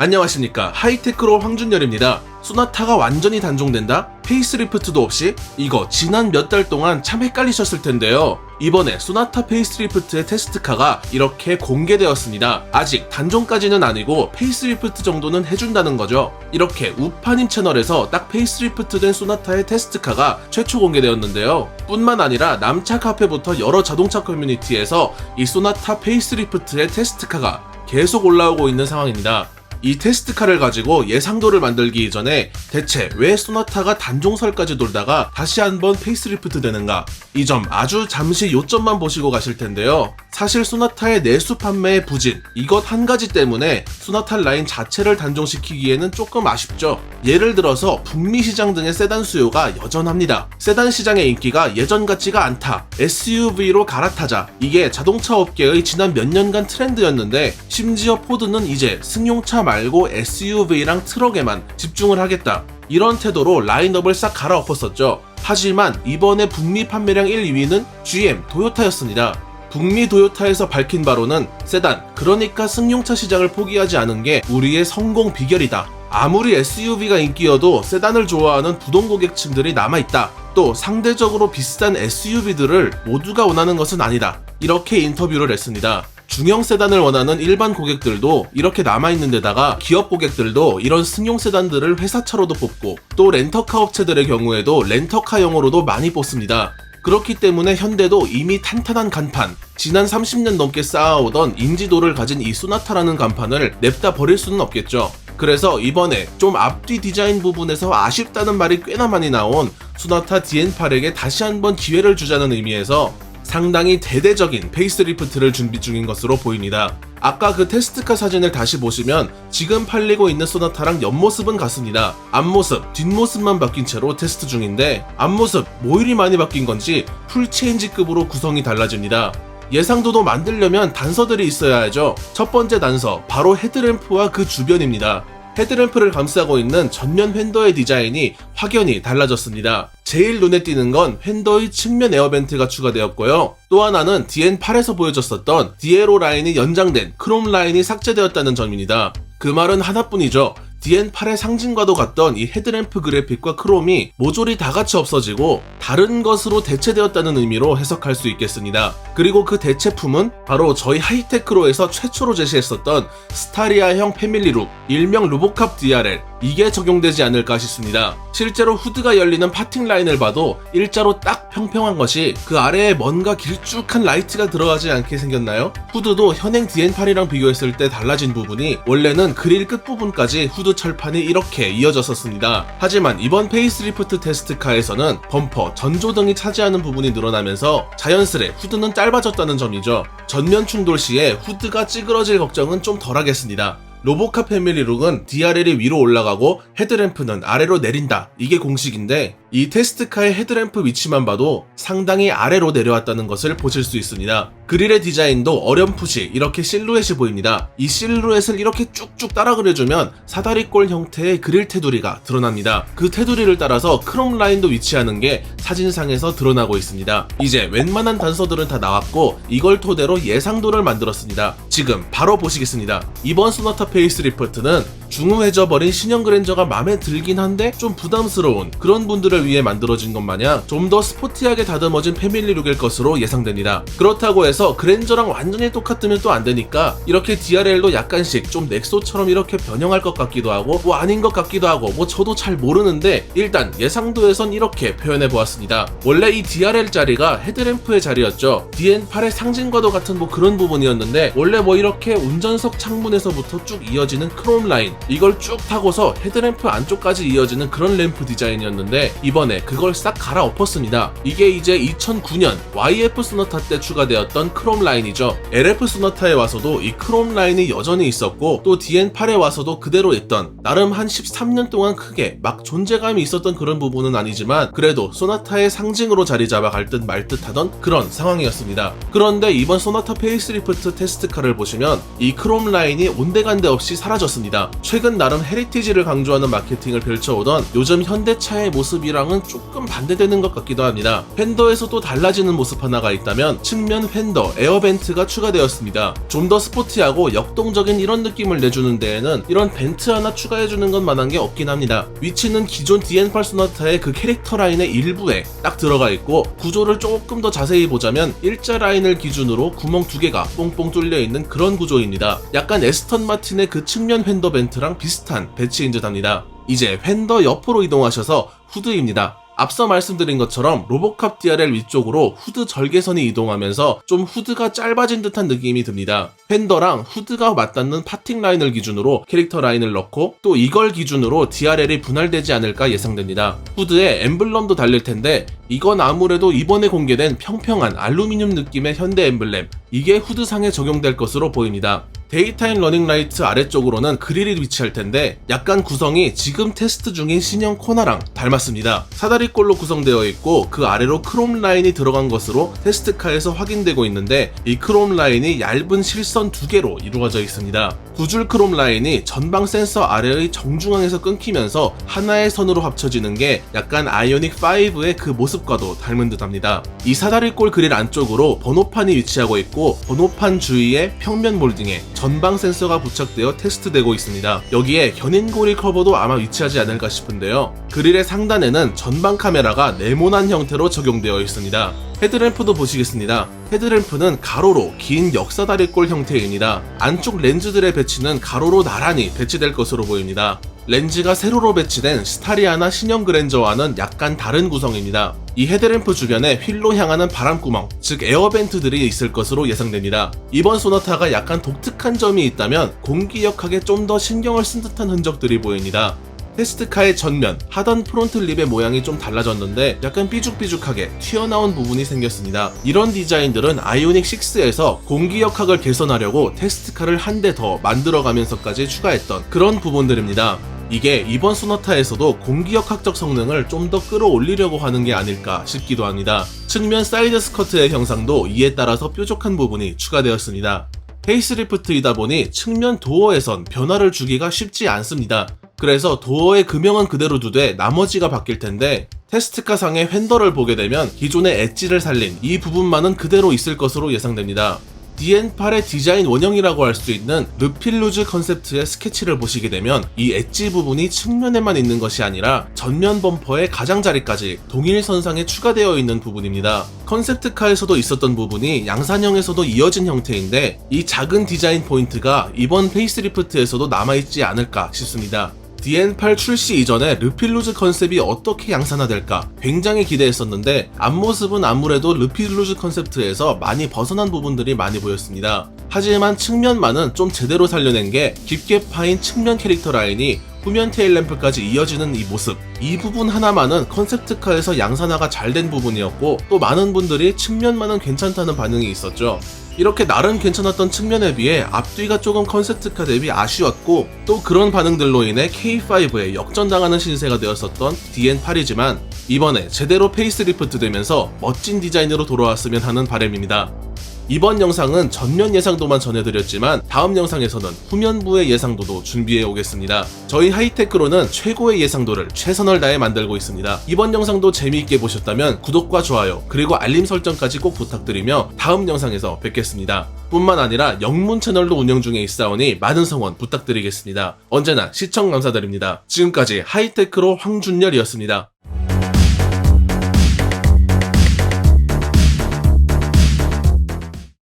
안녕하십니까, 하이테크로 황준열입니다. 소나타가 완전히 단종된다? 페이스리프트도 없이? 이거 지난 몇 달 동안 참 헷갈리셨을 텐데요. 이번에 소나타 페이스리프트의 테스트카가 이렇게 공개되었습니다. 아직 단종까지는 아니고 페이스리프트 정도는 해준다는 거죠. 이렇게 우파님 채널에서 딱 페이스리프트 된 소나타의 테스트카가 최초 공개되었는데요. 뿐만 아니라 남차 카페부터 여러 자동차 커뮤니티에서 이 소나타 페이스리프트의 테스트카가 계속 올라오고 있는 상황입니다. 이 테스트카를 가지고 예상도를 만들기 이전에 대체 왜 소나타가 단종설까지 돌다가 다시 한번 페이스리프트 되는가? 이 점 아주 잠시 요점만 보시고 가실 텐데요. 사실 소나타의 내수 판매의 부진, 이것 한 가지 때문에 소나타 라인 자체를 단종시키기에는 조금 아쉽죠. 예를 들어서 북미 시장 등의 세단 수요가 여전합니다. 세단 시장의 인기가 예전 같지가 않다. SUV로 갈아타자. 이게 자동차 업계의 지난 몇 년간 트렌드였는데 심지어 포드는 이제 승용차 말고 SUV랑 트럭에만 집중을 하겠다. 이런 태도로 라인업을 싹 갈아엎었었죠. 하지만 이번에 북미 판매량 1, 2위는 GM, 도요타였습니다. 북미 도요타에서 밝힌 바로는 세단, 그러니까 승용차 시장을 포기하지 않은 게 우리의 성공 비결이다. 아무리 SUV가 인기여도 세단을 좋아하는 부동 고객층들이 남아있다. 또 상대적으로 비싼 SUV들을 모두가 원하는 것은 아니다. 이렇게 인터뷰를 했습니다. 중형 세단을 원하는 일반 고객들도 이렇게 남아있는 데다가 기업 고객들도 이런 승용 세단들을 회사차로도 뽑고 또 렌터카 업체들의 경우에도 렌터카용으로도 많이 뽑습니다. 그렇기 때문에 현대도 이미 탄탄한 간판, 지난 30년 넘게 쌓아오던 인지도를 가진 이 소나타라는 간판을 냅다 버릴 수는 없겠죠. 그래서 이번에 좀 앞뒤 디자인 부분에서 아쉽다는 말이 꽤나 많이 나온 소나타 DN8에게 다시 한번 기회를 주자는 의미에서 상당히 대대적인 페이스리프트를 준비 중인 것으로 보입니다. 아까 그 테스트카 사진을 다시 보시면 지금 팔리고 있는 소나타랑 옆모습은 같습니다. 앞모습, 뒷모습만 바뀐 채로 테스트 중인데 앞모습 뭐 이리 많이 바뀐 건지 풀체인지급으로 구성이 달라집니다. 예상도도 만들려면 단서들이 있어야 하죠. 첫 번째 단서, 바로 헤드램프와 그 주변입니다. 헤드램프를 감싸고 있는 전면 휀더의 디자인이 확연히 달라졌습니다. 제일 눈에 띄는 건 휀더의 측면 에어벤트가 추가되었고요. 또 하나는 DN8에서 보여줬었던 디에로 라인이 연장된 크롬 라인이 삭제되었다는 점입니다. 그 말은 하나뿐이죠. DN8의 상징과도 같던 이 헤드램프 그래픽과 크롬이 모조리 다같이 없어지고 다른 것으로 대체되었다는 의미로 해석할 수 있겠습니다. 그리고 그 대체품은 바로 저희 하이테크로에서 최초로 제시했었던 스타리아형 패밀리룩, 일명 로보캅 DRL, 이게 적용되지 않을까 싶습니다. 실제로 후드가 열리는 파팅 라인을 봐도 일자로 딱 평평한 것이 그 아래에 뭔가 길쭉한 라이트가 들어가지 않게 생겼나요? 후드도 현행 DN8이랑 비교했을 때 달라진 부분이 원래는 그릴 끝부분까지 후드 철판이 이렇게 이어졌었습니다. 하지만 이번 페이스리프트 테스트카에서는 범퍼, 전조등이 차지하는 부분이 늘어나면서 자연스레 후드는 짧아졌다는 점이죠. 전면 충돌 시에 후드가 찌그러질 걱정은 좀 덜하겠습니다. 로보캅 패밀리룩은 DRL이 위로 올라가고 헤드램프는 아래로 내린다. 이게 공식인데 이 테스트카의 헤드램프 위치만 봐도 상당히 아래로 내려왔다는 것을 보실 수 있습니다. 그릴의 디자인도 어렴풋이 이렇게 실루엣이 보입니다. 이 실루엣을 이렇게 쭉쭉 따라 그려주면 사다리꼴 형태의 그릴 테두리가 드러납니다. 그 테두리를 따라서 크롬 라인도 위치하는 게 사진상에서 드러나고 있습니다. 이제 웬만한 단서들은 다 나왔고 이걸 토대로 예상도를 만들었습니다. 지금 바로 보시겠습니다. 이번 소나타 페이스리프트는 중후해져버린 신형 그랜저가 마음에 들긴 한데 좀 부담스러운 그런 분들을 위해 만들어진 것 마냥 좀 더 스포티하게 다듬어진 패밀리룩일 것으로 예상됩니다. 그렇다고 해서 그랜저랑 완전히 똑같으면 또 안되니까 이렇게 DRL도 약간씩 좀 넥소처럼 이렇게 변형할 것 같기도 하고 뭐 아닌 것 같기도 하고 뭐 저도 잘 모르는데 일단 예상도에선 이렇게 표현해보았습니다. 원래 이 DRL 자리가 헤드램프의 자리였죠. DN8의 상징과도 같은 뭐 그런 부분이었는데 원래 뭐 이렇게 운전석 창문에서부터 쭉 이어지는 크롬 라인, 이걸 쭉 타고서 헤드램프 안쪽까지 이어지는 그런 램프 디자인이었는데 이번에 그걸 싹 갈아엎었습니다. 이게 이제 2009년 YF 소나타 때 추가되었던 크롬 라인이죠. LF 소나타에 와서도 이 크롬 라인이 여전히 있었고 또 DN8에 와서도 그대로 있던, 나름 한 13년 동안 크게 막 존재감이 있었던 그런 부분은 아니지만 그래도 소나타의 상징으로 자리 잡아 갈 듯 말 듯 하던 그런 상황이었습니다. 그런데 이번 소나타 페이스리프트 테스트카를 보시면 이 크롬 라인이 온데간데 없이 사라졌습니다. 최근 나름 헤리티지를 강조하는 마케팅을 펼쳐오던 요즘 현대차의 모습이랑은 조금 반대되는 것 같기도 합니다. フェン더에서 또 달라지는 모습 하나가 있다면 측면 フェン더 에어벤트가 추가되었습니다. 좀 더 스포티하고 역동적인 이런 느낌을 내주는 데에는 이런 벤트 하나 추가해주는 것만한 게 없긴 합니다. 위치는 기존 DN8 소나타의 그 캐릭터 라인의 일부에 딱 들어가 있고, 구조를 조금 더 자세히 보자면 일자 라인을 기준으로 구멍 2개가 뽕뽕 뚫려 있는 그런 구조입니다. 약간 에스턴 마틴의 그 측면 フェン더 벤트랑 비슷한 배치인 듯 합니다. 이제 フェン더 옆으로 이동하셔서 후드입니다. 앞서 말씀드린 것처럼 로보캅 DRL 위쪽으로 후드 절개선이 이동하면서 좀 후드가 짧아진 듯한 느낌이 듭니다. フェン더랑 후드가 맞닿는 파팅 라인을 기준으로 캐릭터 라인을 넣고, 또 이걸 기준으로 DRL이 분할되지 않을까 예상됩니다. 후드에 엠블럼도 달릴 텐데 이건 아무래도 이번에 공개된 평평한 알루미늄 느낌의 현대 엠블렘, 이게 후드상에 적용될 것으로 보입니다. 데이타임 러닝 라이트 아래쪽으로는 그릴이 위치할 텐데 약간 구성이 지금 테스트 중인 신형 코나랑 닮았습니다. 사다리꼴로 구성되어 있고 그 아래로 크롬 라인이 들어간 것으로 테스트카에서 확인되고 있는데, 이 크롬 라인이 얇은 실선 2개로 이루어져 있습니다. 2줄 크롬 라인이 전방 센서 아래의 정중앙에서 끊기면서 하나의 선으로 합쳐지는 게 약간 아이오닉 5의 그 모습과도 닮은 듯합니다. 이 사다리꼴 그릴 안쪽으로 번호판이 위치하고 있고, 번호판 주위에 평면 몰딩에 전방 센서가 부착되어 테스트되고 있습니다. 여기에 견인고리 커버도 아마 위치하지 않을까 싶은데요. 그릴의 상단에는 전방 카메라가 네모난 형태로 적용되어 있습니다. 헤드램프도 보시겠습니다. 헤드램프는 가로로 긴 역사다리꼴 형태입니다. 안쪽 렌즈들의 배치는 가로로 나란히 배치될 것으로 보입니다. 렌즈가 세로로 배치된 스타리아나 신형 그랜저와는 약간 다른 구성입니다. 이 헤드램프 주변에 휠로 향하는 바람구멍, 즉 에어벤트들이 있을 것으로 예상됩니다. 이번 소나타가 약간 독특한 점이 있다면 공기역학에 좀 더 신경을 쓴 듯한 흔적들이 보입니다. 테스트카의 전면, 하단 프론트 립의 모양이 좀 달라졌는데 약간 삐죽삐죽하게 튀어나온 부분이 생겼습니다. 이런 디자인들은 아이오닉 6에서 공기역학을 개선하려고 테스트카를 한 대 더 만들어가면서까지 추가했던 그런 부분들입니다. 이게 이번 소나타에서도 공기역학적 성능을 좀 더 끌어올리려고 하는 게 아닐까 싶기도 합니다. 측면 사이드 스커트의 형상도 이에 따라서 뾰족한 부분이 추가되었습니다. 페이스리프트이다 보니 측면 도어에선 변화를 주기가 쉽지 않습니다. 그래서 도어의 금형은 그대로 두되 나머지가 바뀔 텐데, 테스트카상의 フェン더를 보게 되면 기존의 엣지를 살린 이 부분만은 그대로 있을 것으로 예상됩니다. DN8의 디자인 원형이라고 할 수 있는 르필루즈 컨셉트의 스케치를 보시게 되면 이 엣지 부분이 측면에만 있는 것이 아니라 전면 범퍼의 가장자리까지 동일 선상에 추가되어 있는 부분입니다. 컨셉트카에서도 있었던 부분이 양산형에서도 이어진 형태인데, 이 작은 디자인 포인트가 이번 페이스리프트에서도 남아있지 않을까 싶습니다. DN8 출시 이전에 르필루즈 컨셉이 어떻게 양산화될까 굉장히 기대했었는데, 앞모습은 아무래도 르필루즈 컨셉트에서 많이 벗어난 부분들이 많이 보였습니다. 하지만 측면만은 좀 제대로 살려낸 게 깊게 파인 측면 캐릭터 라인이 후면 테일램프까지 이어지는 이 모습, 이 부분 하나만은 컨셉트카에서 양산화가 잘 된 부분이었고, 또 많은 분들이 측면만은 괜찮다는 반응이 있었죠. 이렇게 나름 괜찮았던 측면에 비해 앞뒤가 조금 컨셉트카 대비 아쉬웠고, 또 그런 반응들로 인해 K5에 역전당하는 신세가 되었었던 DN8이지만 이번에 제대로 페이스리프트 되면서 멋진 디자인으로 돌아왔으면 하는 바람입니다. 이번 영상은 전면 예상도만 전해드렸지만 다음 영상에서는 후면부의 예상도도 준비해 오겠습니다. 저희 하이테크로는 최고의 예상도를 최선을 다해 만들고 있습니다. 이번 영상도 재미있게 보셨다면 구독과 좋아요 그리고 알림 설정까지 꼭 부탁드리며 다음 영상에서 뵙겠습니다. 뿐만 아니라 영문 채널도 운영 중에 있사오니 많은 성원 부탁드리겠습니다. 언제나 시청 감사드립니다. 지금까지 하이테크로 황준열이었습니다.